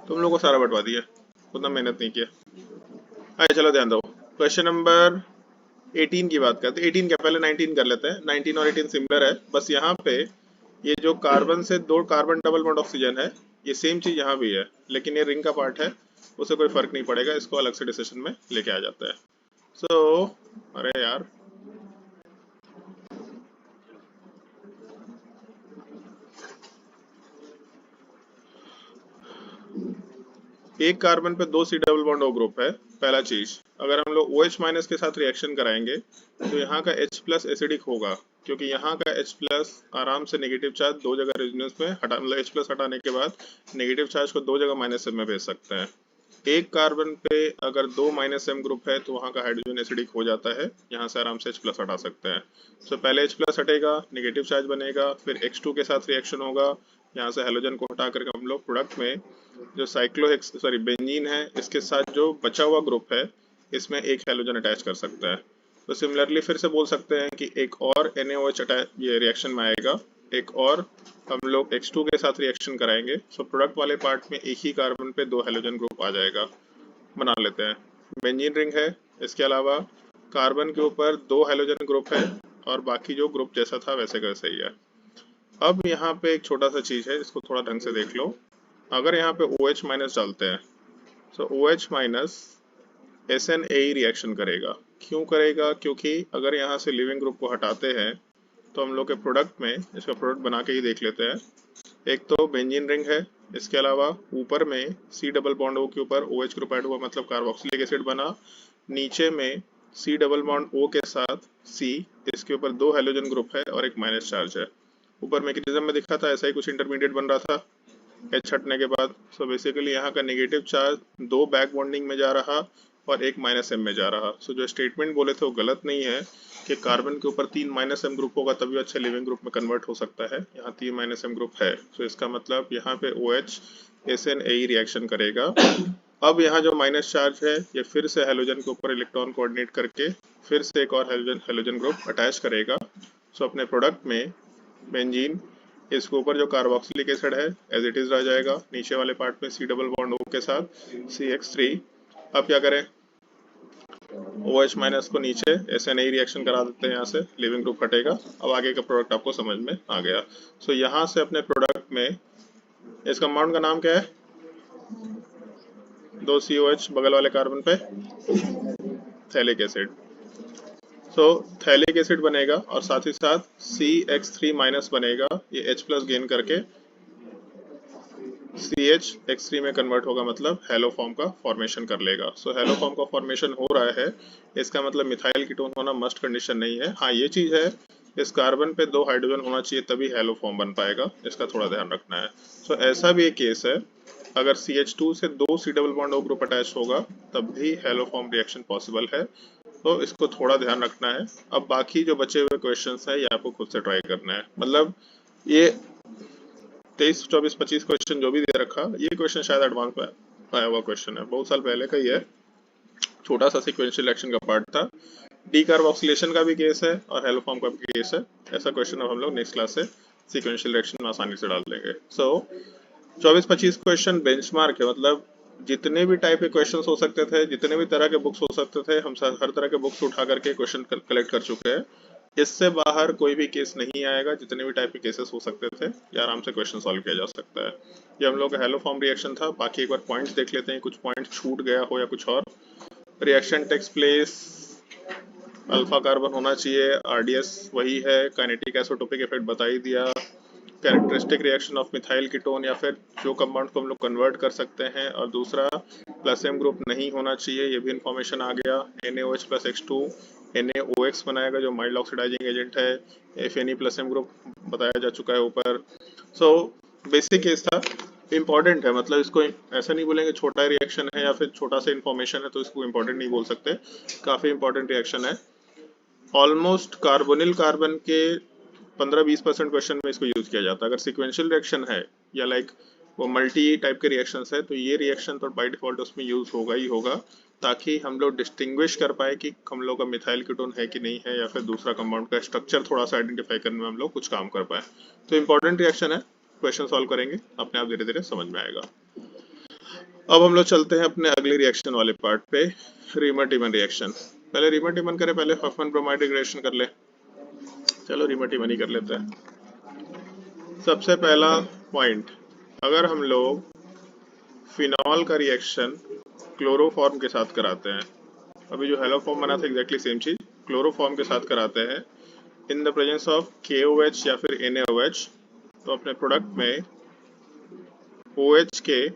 तुम लोगों को सारा बंटवा दिया, उतना मेहनत नहीं किया। आइए चलो ध्यान दो, क्वेश्चन नंबर 18 की बात करते हैं। 18 क्या, पहले 19 कर लेते हैं। 19 और 18 सिमिलर है, बस यहाँ पे ये जो कार्बन से दो कार्बन डबल बॉन्ड ऑक्सीजन है, ये सेम चीज यहाँ भी है, लेकिन ये रिंग का पार्ट है, उसे कोई फर्क नहीं पड़ेगा, इसको अलग से डिस्कशन में लेके आ जाता है। सो अरे यार एक कार्बन पे दो C double bond O group है। पहला चीज, अगर हम लोग OH माइनस के साथ रिएक्शन कराएंगे तो यहाँ का H प्लस एसिडिक होगा, क्योंकि यहाँ का H प्लस आराम से नेगेटिव चार्ज दो जगह रेजोनेंस में हटा, मतलब H प्लस हटाने के बाद नेगेटिव चार्ज को दो जगह माइनस में भेज सकते हैं। एक कार्बन पे अगर दो माइनस M ग्रुप है तो वहाँ का हाइड्रोजन एसिडिक हो जाता है, यहाँ से आराम से H प्लस हटा सकते हैं। सो पहले H प्लस हटेगा, नेगेटिव चार्ज बनेगा, फिर X2 के साथ रिएक्शन होगा, यहाँ से हेलोजन को हटा करके हम लोग प्रोडक्ट में जो बेंजीन है इसके साथ जो बचा हुआ ग्रुप है इसमें एक हेलोजन अटैच कर सकता है। तो सिमिलरली फिर से बोल सकते हैं कि एक और NaOH ये रिएक्शन में आएगा, एक और हम लोग X2 के साथ रिएक्शन कराएंगे। सो प्रोडक्ट वाले पार्ट में एक ही कार्बन पे दो हेलोजन ग्रुप आ जाएगा। बना लेते हैं, बेंजीन रिंग है, इसके अलावा कार्बन के ऊपर दो हेलोजन ग्रुप है और बाकी जो ग्रुप जैसा था वैसे का वैसे ही है। अब यहाँ पे एक छोटा सा चीज है, इसको थोड़ा ढंग से देख लो। अगर यहाँ पे OH माइनस डालते हैं तो OH माइनस SNAE रिएक्शन करेगा। क्यों करेगा? क्योंकि अगर यहाँ से लिविंग ग्रुप को हटाते हैं तो हम लोग के प्रोडक्ट में, इसका प्रोडक्ट बना के ही देख लेते हैं। एक तो बेंजीन रिंग है, इसके अलावा ऊपर में C डबल बॉन्ड O के ऊपर OH ग्रुप ऐड हुआ, मतलब कार्बोक्सिलिक एसिड बना। नीचे में C डबल बॉन्ड O के साथ C, इसके ऊपर दो हेलोजन ग्रुप है और एक माइनस चार्ज है। ऊपर मैकेनिज्म में दिखा था ऐसा ही कुछ इंटरमीडिएट बन रहा था H हटने के बाद। सो बेसिकली यहाँ का नेगेटिव चार्ज दो बैक बॉन्डिंग में जा रहा और एक माइनस M में जा रहा। सो जो स्टेटमेंट बोले थे वो गलत नहीं है कि कार्बन के ऊपर तीन माइनस M ग्रुप होगा तभी अच्छा लिविंग ग्रुप में कन्वर्ट हो सकता है। यहाँ तीन माइनस M ग्रुप है, सो इसका मतलब यहाँ पे OH SNAE रिएक्शन करेगा। अब यहाँ जो माइनस चार्ज है ये फिर से हेलोजन के ऊपर इलेक्ट्रॉन कोऑर्डिनेट करके फिर से एक और हेलोजन ग्रुप अटैच करेगा। सो अपने प्रोडक्ट में बेंजीन, इसके ऊपर जो कार्बोक्सिलिक एसिड है एज इट इज रह जाएगा, नीचे वाले पार्ट में C डबल बॉन्ड O के साथ CH3। अब क्या करें, OH माइनस को नीचे SNAE रिएक्शन करा देते हैं, यहाँ से लिविंग ग्रुप हटेगा। अब आगे का प्रोडक्ट आपको समझ में आ गया। सो यहाँ से अपने प्रोडक्ट में इस कंपाउंड का नाम क्या है? 2 COH बगल वाले कार्बन पे थैलिक एसिड। तो थैलिक एसिड बनेगा और साथ ही साथ CH3 माइनस बनेगा, ये H प्लस गेन करके CH(X3) में कन्वर्ट होगा, मतलब हेलो फॉर्म का फॉर्मेशन कर लेगा। सो हेलो फॉर्म का फॉर्मेशन हो रहा है, इसका मतलब मिथाइल कीटोन होना मस्ट कंडीशन नहीं है। हाँ ये चीज है, इस कार्बन पे 2 हाइड्रोजन होना चाहिए तभी हेलो फॉर्म बन पाएगा, इसका थोड़ा ध्यान रखना है। सो ऐसा भी एक केस है, अगर CH2 से 2 C double bond O group attach होगा तब भी हेलो फॉर्म रिएक्शन पॉसिबल है, तो इसको थोड़ा ध्यान रखना है। अब बाकी जो बचे हुए क्वेश्चंस है ये आपको खुद से ट्राई करना है, मतलब ये 23, 24, 25 क्वेश्चन जो भी दे रखा, ये क्वेश्चन शायद एडवांस में आया हुआ क्वेश्चन है, बहुत साल पहले का ही है, छोटा सा सीक्वेंशियल रिएक्शन का पार्ट था। डीकार्बोक्सिलेशन का भी केस है और हेलो फॉर्म का भी केस है। ऐसा क्वेश्चन अब हम लोग नेक्स्ट क्लास से सीक्वेंशियल रिएक्शन में आसानी से डाल देंगे। सो 24-25 क्वेश्चन बेंचमार्क है, मतलब जितने भी टाइप के क्वेश्चन हो सकते थे, जितने भी तरह के बुक्स हो सकते थे, हम हर तरह के बुक्स उठा करके क्वेश्चन कलेक्ट कर चुके हैं। इससे बाहर कोई भी केस नहीं आएगा, जितने भी टाइप के केसेस हो सकते थे ये आराम से क्वेश्चन सॉल्व किया जा सकता है। ये हम लोग का हेलो फॉर्म रिएक्शन था। बाकी एक बार पॉइंट्स देख लेते हैं, कुछ पॉइंट्स छूट गया हो या कुछ और। Reaction takes place, alpha carbon होना चाहिए, RDS वही है, काइनेटिक आइसोटोपिक इफेक्ट बता ही दिया, characteristic reaction of methyl ketone या फिर जो कंपाउंड को हम लोग कन्वर्ट कर सकते हैं, और दूसरा प्लस M ग्रुप नहीं होना चाहिए, ये भी इंफॉर्मेशन आ गया। NaOH प्लस H2 NaOX बनाएगा जो माइल्ड ऑक्सीडाइजिंग एजेंट है, Fe प्लस M ग्रुप बताया जा चुका है ऊपर। सो बेसिक केस था, इम्पॉर्टेंट है, मतलब इसको ऐसा नहीं बोलेंगे छोटा रिएक्शन है या फिर छोटा सा इन्फॉर्मेशन है तो इसको इम्पोर्टेंट नहीं बोल सकते, काफी इंपॉर्टेंट रिएक्शन है। ऑलमोस्ट कार्बोनिल कार्बन के 15-20% क्वेश्चन में इसको यूज किया जाता है। अगर सीक्वेंशियल रिएक्शन है या लाइक वो मल्टी टाइप के रिएक्शंस है तो ये रिएक्शन तो बाय डिफॉल्ट उसमें यूज होगा ही होगा, ताकि हम लोग डिस्टिंग्विश कर पाए कि हम लोग का मिथाइल कीटोन है कि नहीं है, या फिर दूसरा कंपाउंड का स्ट्रक्चर थोड़ा सा आइडेंटिफाई करने में हम लोग कुछ काम कर पाए। तो इंपॉर्टेंट रिएक्शन है, क्वेश्चन सॉल्व करेंगे अपने आप धीरे धीरे समझ में आएगा। अब हम लोग चलते हैं अपने अगले रिएक्शन वाले पार्ट पे, रीमर-टीमन रिएक्शन। पहले रीमर-टीमन करें, पहले हफमैन ब्रोमाइड डिग्रेडेशन कर ले। चलो रीमर-टीमन ही कर लेते हैं। सबसे पहला पॉइंट, अगर हम लोग फिनॉल का रिएक्शन क्लोरोफॉर्म के साथ कराते हैं, अभी जो हेलो फॉर्म बना था एग्जैक्टली सेम चीज क्लोरोफॉर्म के साथ कराते हैं in the presence of KOH या फिर NaOH, तो अपने प्रोडक्ट में OH के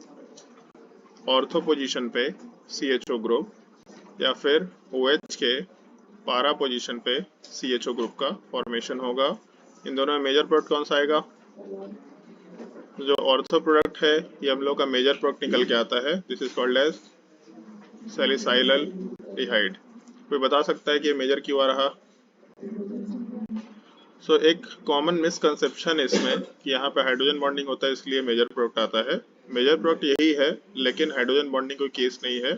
ऑर्थो पोजीशन पे CHO ग्रुप या फिर OH के पारा पोजीशन पे CHO ग्रुप का फॉर्मेशन होगा। इन दोनों में मेजर प्रोडक्ट कौन सा आएगा? जो ऑर्थो प्रोडक्ट है ये हम लोग का मेजर प्रोडक्ट निकल के आता है, दिस इज कॉल्ड एज सैलिसाइलल डिहाइड। कोई बता सकता है कि ये मेजर क्यों आ रहा? सो एक कॉमन मिसकंसेप्शन है इसमें कि यहाँ पे हाइड्रोजन बॉन्डिंग होता है इसलिए मेजर प्रोडक्ट आता है। मेजर प्रोडक्ट यही है, लेकिन हाइड्रोजन बॉन्डिंग कोई केस नहीं है।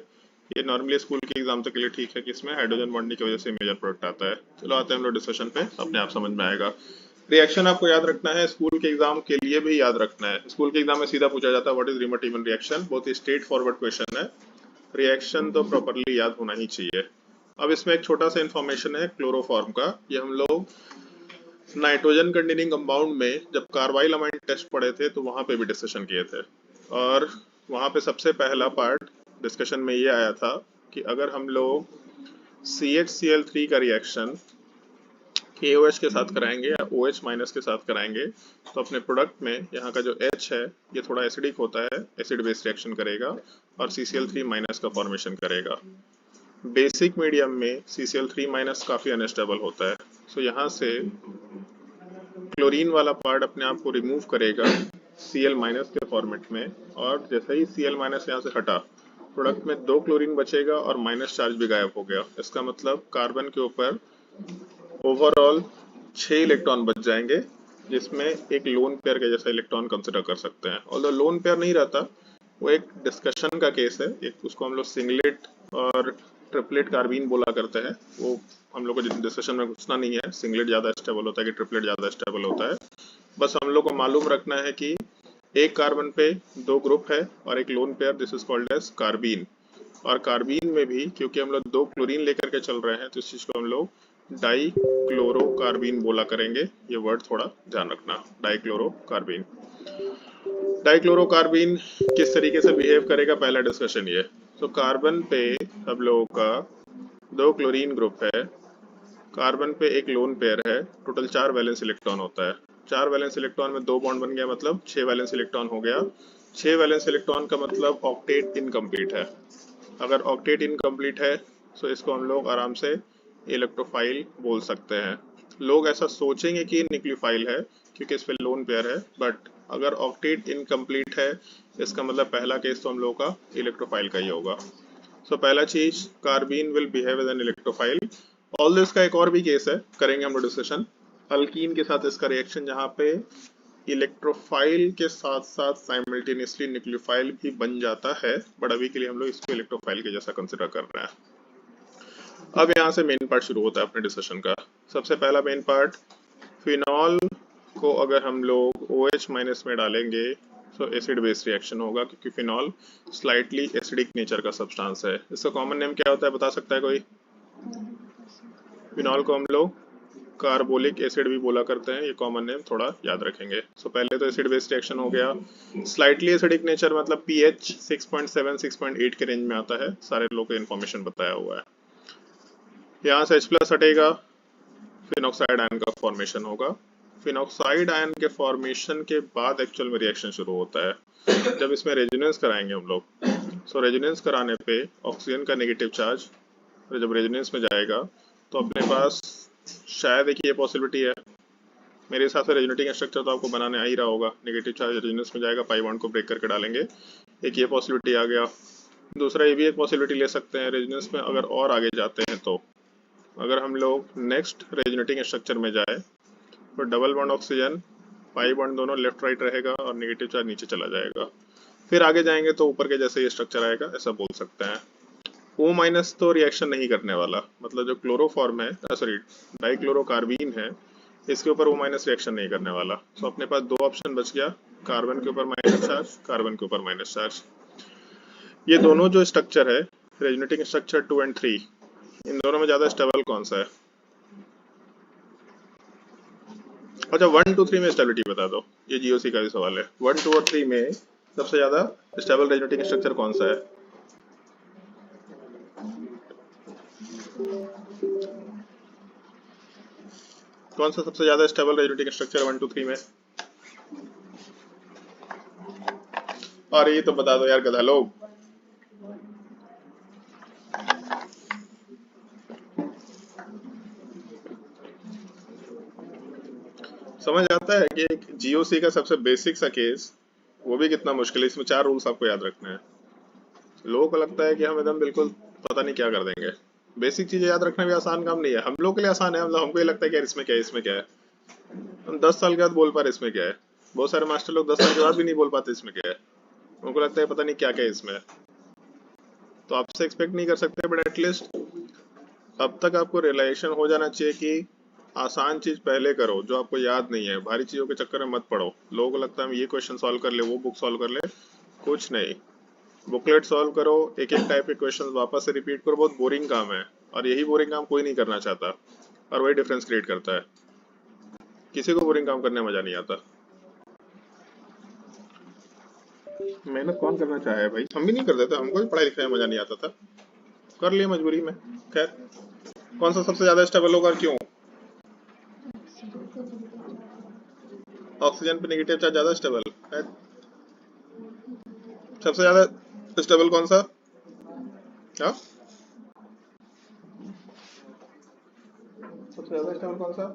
ये नॉर्मली स्कूल के एग्जाम तक के लिए ठीक है कि इसमें हाइड्रोजन बॉन्डिंग की वजह से मेजर प्रोडक्ट आता है। चलो आते हैं हम लोग डिस्कशन पे, अपने आप समझ में आएगा। रिएक्शन आपको याद रखना है, स्कूल के एग्जाम के लिए भी याद रखना है। स्कूल के एग्जाम में सीधा पूछा जाता है व्हाट इज रीमर-टीमन रिएक्शन, बहुत ही स्ट्रेट फॉरवर्ड क्वेश्चन है। रिएक्शन तो प्रॉपरली याद होना ही चाहिए। अब इसमें एक छोटा सा इन्फॉर्मेशन है क्लोरोफॉर्म का। ये हम लोग नाइट्रोजन कंटेनिंग कंपाउंड में जब कार्बाइल अमाइन टेस्ट पढ़े थे तो वहां पे भी डिस्कशन किए थे, और वहां पे सबसे पहला पार्ट डिस्कशन में ये आया था कि अगर हम लोग CHCl3 का रिएक्शन KOH के साथ कराएंगे या OH माइनस के साथ कराएंगे तो अपने प्रोडक्ट में यहाँ का जो H है ये थोड़ा एसिडिक होता है, एसिड बेस रिएक्शन करेगा और CCl3 माइनस का फॉर्मेशन करेगा। बेसिक मीडियम में CCl3 माइनस काफी अनस्टेबल होता है, सो यहाँ से क्लोरीन वाला पार्ट अपने आप को रिमूव करेगा Cl माइनस के फॉर्मेट में, और जैसे ही Cl माइनस यहाँ से हटा प्रोडक्ट में 2 क्लोरीन बचेगा और माइनस चार्ज भी गायब हो गया। इसका मतलब कार्बन के ऊपर ओवरऑल 6 इलेक्ट्रॉन बच जाएंगे, जिसमें एक लोन पेयर के जैसा इलेक्ट्रॉन कंसिडर कर सकते हैं। ऑल्दो लोन पेयर नहीं रहता, वो एक डिस्कशन का केस है, एक उसको हम लोग सिंगलेट और ट्रिपलेट कार्बीन बोला करते हैं। वो हम लोग को डिस्कशन में घुसना नहीं है, सिंगलेट ज़्यादा स्टेबल होता है कि ट्रिपलेट ज़्यादा स्टेबल होता है। बस हम लोग को मालूम रखना है कि एक कार्बन पे 2 ग्रुप है और एक lone pair, this is called as carbene. और कार्बीन में भी क्योंकि हम लोग 2 क्लोरीन लेकर के चल रहे हैं तो इस चीज़ को हम लोग डाइक्लोरोकार्बीन बोला करेंगे। ये वर्ड थोड़ा ध्यान रखना, डाइक्लोरोकार्बीन। डाइक्लोरोकार्बीन किस तरीके से बिहेव करेगा, पहला डिस्कशन ये। तो कार्बन पे हम लोगों का 2 क्लोरीन ग्रुप है, कार्बन पे एक लोन पेयर है, टोटल 4 वैलेंस इलेक्ट्रॉन होता है। 4 वैलेंस इलेक्ट्रॉन में 2 बॉन्ड बन गया, मतलब 6 वैलेंस इलेक्ट्रॉन हो गया। 6 वैलेंस इलेक्ट्रॉन का मतलब ऑक्टेट इनकम्प्लीट है। अगर ऑक्टेट इनकम्प्लीट है तो इसको हम लोग आराम से इलेक्ट्रोफाइल बोल सकते हैं। लोग ऐसा सोचेंगे कि न्यूक्लियोफाइल है क्योंकि इस पे लोन पेयर है, बट अगर ऑक्टेट इनकम्प्लीट है इसका मतलब पहला केस तो हम लोग का इलेक्ट्रोफाइल का ही होगा। सो पहला चीज, carbene will behave as an electrophile. All this का एक और भी केस है, करेंगे हम लोग डिस्कशन। अल्कीन के साथ इसका रिएक्शन जहाँ पे इलेक्ट्रोफाइल के साथ साथ साइमल्टेनियसली न्यूक्लियोफाइल भी बन जाता है, बट अभी के लिए हम लोग इसको इलेक्ट्रोफाइल के जैसा कंसिडर कर रहे हैं। अब यहाँ से मेन पार्ट शुरू होता है अपने डिस्कशन का। सबसे पहला मेन पार्ट, फिनॉल को अगर हम लोग OH माइनस में डालेंगे तो एसिड बेस रिएक्शन होगा, क्योंकि फिनॉल स्लाइटली एसिडिक नेचर का सब्सटेंस है। इसका कॉमन नेम क्या होता है, बता सकता है कोई? फिनॉल को हम लोग कार्बोलिक एसिड भी बोला करते हैं, ये कॉमन नेम थोड़ा याद रखेंगे। सो पहले तो एसिड बेस रिएक्शन हो गया। स्लाइटली एसिडिक नेचर मतलब pH 6.7 6.8 के रेंज में आता है, सारे लोग को इन्फॉर्मेशन बताया हुआ है। यहाँ से H+ हटेगा, फिनॉक्साइड आयन का फॉर्मेशन होगा। फिनॉक्साइड आयन के फॉर्मेशन के बाद एक्चुअल में रिएक्शन शुरू होता है, जब इसमें रेजोनेंस कराएंगे हम लोग। सो रेजोनेंस कराने पे ऑक्सीजन का नेगेटिव चार्ज जब रेजोनेंस में जाएगा तो अपने पास शायद एक ये पॉसिबिलिटी है, मेरे हिसाब से रेजोनेटिंग स्ट्रक्चर तो आपको बनाने आ ही रहा होगा। नेगेटिव चार्ज रेजोनेंस में जाएगा, पाई बॉन्ड को ब्रेक करके डालेंगे, एक ये पॉसिबिलिटी आ गया। दूसरा ये भी एक पॉसिबिलिटी ले सकते हैं, रेजोनेंस में अगर और आगे जाते हैं तो अगर हम लोग नेक्स्ट रेजोनेटिंग स्ट्रक्चर में जाए तो double bond oxygen, pi bond दोनों लेफ्ट राइट रहेगा और नेगेटिव चार्ज नीचे चला जाएगा। फिर आगे जाएंगे तो ऊपर के जैसे ये स्ट्रक्चर आएगा, ऐसा बोल सकते हैं। O- तो रिएक्शन नहीं करने वाला, मतलब जो क्लोरोफॉर्म है, सॉरी डाइक्लोरोकार्बीन है, इसके ऊपर O- रिएक्शन नहीं करने वाला। तो अपने पास 2 ऑप्शन बच गया, कार्बन के ऊपर माइनस चार्ज, कार्बन के ऊपर माइनस चार्ज। ये दोनों जो स्ट्रक्चर है, रेजोनेटिंग स्ट्रक्चर 2 और 3, इन दोनों में ज्यादा स्टेबल कौन सा है? अच्छा 1 2 3 में स्टेबिलिटी बता दो, ये GOC का भी सवाल है। 1 2 और 3 में सबसे ज्यादा स्टेबल रेजोनेटिंग स्ट्रक्चर कौन सा है? कौन सा सबसे ज्यादा स्टेबल रेजोनेटिंग स्ट्रक्चर 1 2 3 में? और ये तो बता दो यार गधा लोग। समझ आता है कि एक GOC का सबसे बेसिक सा केस, वो भी कितना मुश्किल है। इसमें 4 रूल्स आपको याद रखने हैं। लोगों को लगता है कि हम एकदम बिल्कुल पता नहीं क्या कर देंगे। बेसिक चीजें याद रखना भी आसान काम नहीं है, हम लोग के लिए आसान है, मतलब हमको ये लगता है कि यार इसमें क्या है, इसमें क्या है। हम 10 साल के बाद बोल पा रहे इसमें क्या है। बहुत सारे मास्टर लोग 10 साल के बाद भी नहीं बोल पाते इसमें क्या है, उनको लगता है पता नहीं क्या क्या है इसमें। तो आपसे एक्सपेक्ट नहीं कर सकते, बट एटलीस्ट अब तक आपको रियलाइजेशन हो जाना चाहिए कि आसान चीज पहले करो, जो आपको याद नहीं है। भारी चीजों के चक्कर में मत पड़ो। लोगों को लगता है हम ये क्वेश्चन सॉल्व कर ले, वो बुक सॉल्व कर ले, कुछ नहीं। बुकलेट सॉल्व करो, एक एक टाइप के क्वेश्चन वापस से रिपीट करो, बहुत बोरिंग काम है, और यही बोरिंग काम कोई नहीं करना चाहता, और वही डिफरेंस क्रिएट करता है। किसी को बोरिंग काम करने में मजा नहीं आता। मेहनत कौन करना चाहे भाई, हम भी नहीं करते थे, हमको भी पढ़ाई लिखाई में मजा नहीं आता था, कर लिए मजबूरी में। खैर, कौन सा सबसे ज्यादा स्टेबल होगा और क्यों? ऑक्सीजन पे नेगेटिव चार्ज ज्यादा स्टेबल है। सबसे ज्यादा स्टेबल कौन सा? हाँ, सबसे ज्यादा स्टेबल कौन सा?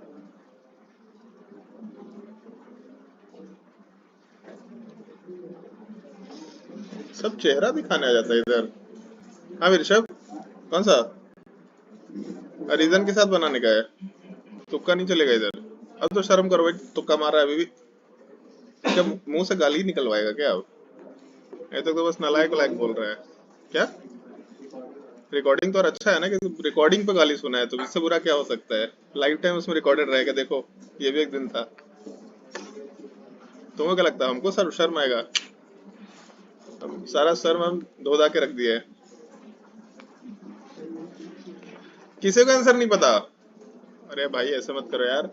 सब चेहरा दिखाने आ जाता है इधर। हाँ भी ऋषभ, कौन सा? रीजन के साथ बनाने का है, तुक्का नहीं चलेगा इधर। अब तो शर्म करो भाई, तुक्का मार रहा है अभी भी। क्या मुंह से गाली निकलवाएगा क्या अब? ये तो बस नालायक लायक बोल रहा है क्या? रिकॉर्डिंग तो और अच्छा है ना, कि रिकॉर्डिंग पे गाली सुना है, तो इससे बुरा क्या हो सकता है? लाइफ टाइम उसमें रिकॉर्डेड रहेगा, देखो ये भी एक दिन था। तुम्हें क्या लगता है हमको सर शर्म आएगा? हम सारा शर्म हम धो धा के रख दिए है। किसी को आंसर नहीं पता? अरे भाई ऐसे मत करो यार।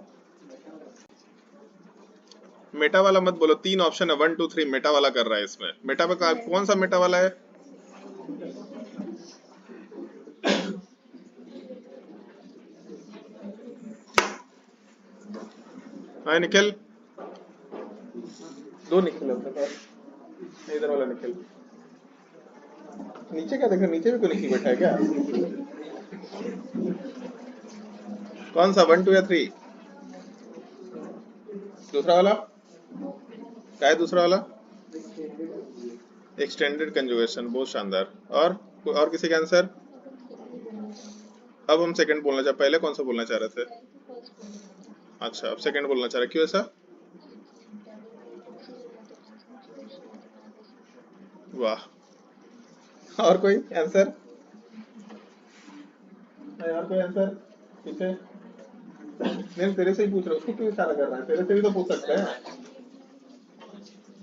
मेटा वाला मत बोलो, 3 ऑप्शन है, 1 2 3 मेटा वाला कर रहा है इसमें। मेटा पे कौन सा मेटा वाला है? हाँ निखिल, दो निखिल है अपने पास, इधर वाला निखिल। नीचे क्या देखो, नीचे भी कोई निखिल बैठा है क्या? कौन सा 1 2 या 3? दूसरा वाला क्या है? दूसरा वाला एक्सटेंडेड कंजुगेशन, बहुत शानदार। और किसी का आंसर? अब हम सेकंड बोलना चाह, पहले कौन सा बोलना चाह रहे थे? अच्छा, अब सेकंड बोलना चाह रहे, क्यों ऐसा? वाह। और कोई आंसर? और कोई आंसर पीछे? नहीं, तेरे से ही पूछ रहा हूँ, उसको क्यों इशारा कर रहा है? तेरे से भी तो पूछ सकते हैं।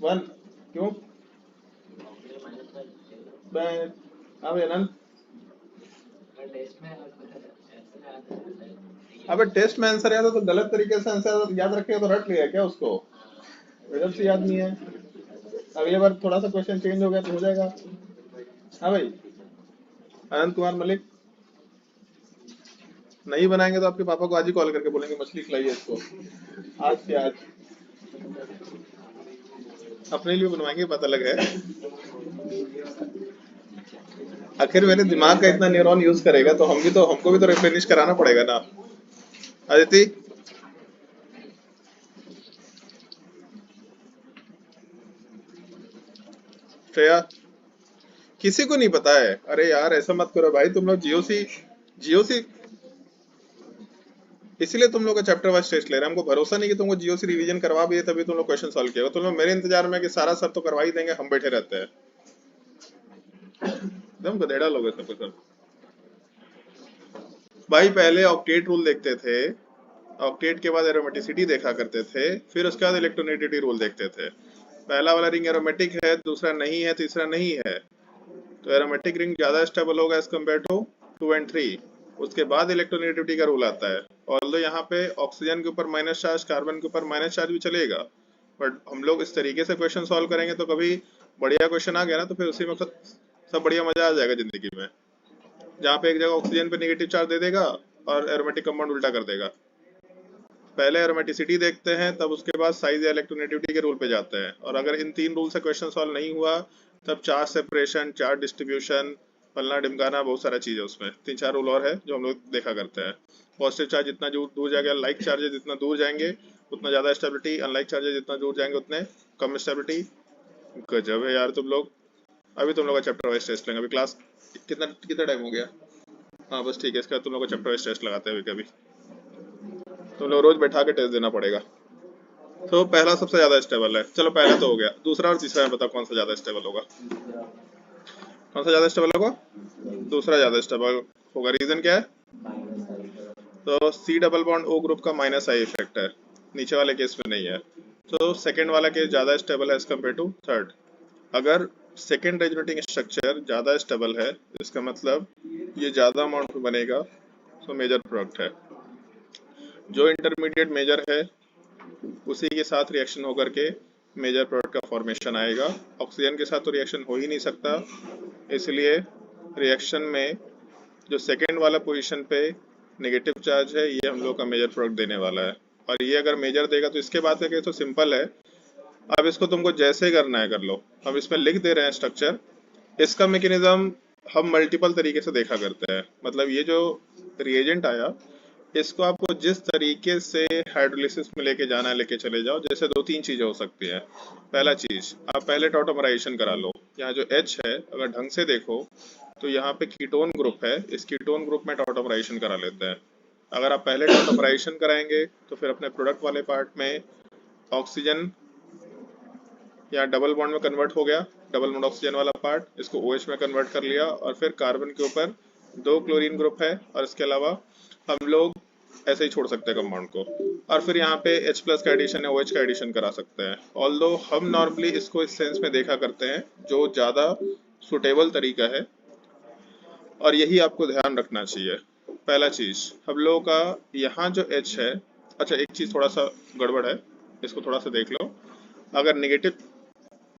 1 क्यों? अब अनंत, अबे टेस्ट में आंसर याद है तो गलत तरीके से आंसर याद रखेगा तो रट लिया क्या उसको? एकदम से याद नहीं है। अगली बार थोड़ा सा क्वेश्चन चेंज हो गया तो हो जाएगा। हाँ भाई, अनंत कुमार मलिक। नहीं बनाएंगे तो आपके पापा को आज ही कॉल करके बोलेंगे मछली खिलाइए इसको, आज के आज। अपने लिए बनवाएंगे, बात अलग है। आखिर मेरे दिमाग का इतना न्यूरॉन यूज करेगा तो हमको भी तो रिप्लेनिश कराना पड़ेगा ना। अदिति, श्रेया, किसी को नहीं पता है? अरे यार ऐसा मत करो भाई, तुम लोग जियोसी इसीलिए तुम लोग का चैप्टर वाइज टेस्ट ले रहे हैं। हमको भरोसा नहीं कि तुमको जीओसी रिवीजन करवा भी है तभी तुम लोग क्वेश्चन सॉल्व किया। तुम लोग मेरे इंतजार में कि सारा सर तो करवा ही देंगे, हम बैठे रहते हैं। एकदम गधेड़ा लोग हैं सब सब। भाई पहले ऑक्टेट रूल देखते थे, ऑक्टेट के बाद एरोमेटिसिटी देखा करते थे, फिर उसके बाद इलेक्ट्रोनेगेटिविटी रूल देखते थे। पहला वाला रिंग एरोमेटिक है, दूसरा नहीं है, तीसरा नहीं है, तो एरोमेटिक रिंग ज्यादा स्टेबल होगा एज कम्पेयर टू 2 एंड 3। उसके बाद इलेक्ट्रोनेगेटिविटी का रूल आता है। ऑल्दो यहाँ पे ऑक्सीजन के ऊपर माइनस चार्ज, कार्बन के ऊपर माइनस चार्ज भी चलेगा, बट हम लोग इस तरीके से क्वेश्चन सॉल्व करेंगे तो कभी बढ़िया क्वेश्चन आ गया ना तो फिर उसी में सब बढ़िया मजा आ जाएगा जिंदगी में, जहाँ पे एक जगह ऑक्सीजन पे नेगेटिव चार्ज दे देगा और एरोमेटिक कंपाउंड उल्टा कर देगा। पहले एरोमेटिसिटी देखते हैं, तब उसके बाद साइज या इलेक्ट्रोनेगेटिविटी के रूल पे जाते हैं, और अगर इन 3 रूल से क्वेश्चन सॉल्व नहीं हुआ तब चार्ज सेपरेशन, चार्ज डिस्ट्रीब्यूशन, फलना ढिमकाना, बहुत सारा चीज है उसमें। 3 4 रूल और है जो हम लोग देखा करते हैं। पॉजिटिव चार्ज जितना दूर जाएगा, लाइक चार्जेस जितना दूर जाएंगे उतना ज्यादा स्टेबिलिटी, अनलाइक चार्जेस जितना दूर जाएंगे उतने कम स्टेबिलिटी। गजब है यार तुम लोग। अभी तुम लोग का चैप्टर वाइज टेस्ट लेंगे। अभी क्लास कितना कितना टाइम हो गया? हाँ बस ठीक है, इसका तुम लोग का चैप्टर वाइज टेस्ट लगाते हैं। कभी तुम लोग रोज बैठा के टेस्ट देना पड़ेगा। तो पहला सबसे ज्यादा स्टेबल है, चलो पहला तो हो गया। दूसरा और तीसरा में बताओ कौन सा ज्यादा स्टेबल होगा? कौन सा ज्यादा स्टेबल होगा? दूसरा ज्यादा स्टेबल होगा। रीजन क्या है? तो C double bond O group का माइनस आई इफेक्ट है, नीचे वाले केस में नहीं है। तो सेकंड वाला केस ज्यादा स्टेबल है एज कम्पेयर टू थर्ड। अगर सेकंड रेजोनेटिंग स्ट्रक्चर ज्यादा स्टेबल है, इसका मतलब ये ज्यादा अमाउंट में बनेगा, तो मेजर प्रोडक्ट है। जो इंटरमीडिएट मेजर है उसी के साथ रिएक्शन होकर के मेजर प्रोडक्ट का फॉर्मेशन आएगा। ऑक्सीजन के साथ तो रिएक्शन हो ही नहीं सकता, इसलिए रिएक्शन में जो सेकेंड वाला पोजीशन पे नेगेटिव चार्ज है ये हम लोग का मेजर प्रोडक्ट देने वाला है। और ये अगर मेजर देगा तो इसके बाद का तो सिंपल है। अब इसको तुमको जैसे करना है कर लो। हम इसमें लिख दे रहे हैं स्ट्रक्चर। इसका मैकेनिज्म हम मल्टीपल तरीके से देखा करते हैं। मतलब ये जो रिएजेंट आया, इसको आपको जिस तरीके से हाइड्रोलिसिस में लेके जाना है लेके चले जाओ। जैसे 2 3 चीजें हो सकती है। पहला चीज, आप पहले टॉटोमराइजेशन करा लो। यहाँ जो H है अगर ढंग से देखो तो यहाँ पे कीटोन ग्रुप है, इस कीटोन ग्रुप में टॉटोमराइजेशन करा लेते हैं। अगर आप पहले टॉटोमराइजेशन कराएंगे तो फिर अपने प्रोडक्ट वाले पार्ट में ऑक्सीजन या डबल बॉन्ड में कन्वर्ट हो गया, डबल बॉन्ड ऑक्सीजन वाला पार्ट, इसको OH में कन्वर्ट कर लिया, और फिर कार्बन के ऊपर 2 क्लोरीन ग्रुप है, और इसके अलावा हम लोग ऐसे ही छोड़ सकते हैं कंपाउंड को, और फिर यहाँ पे H+ का एडिशन या OH का एडिशन करा सकते हैं। ऑल्दो हम नॉर्मली इसको इस सेंस में देखा करते हैं जो ज़्यादा सुटेबल तरीका है, और यही आपको ध्यान रखना चाहिए। पहला चीज़ हम लोगों का यहाँ जो H है, अच्छा एक चीज़ थोड़ा सा गड़बड़ है, इसको थोड़ा सा देख लो। अगर नेगेटिव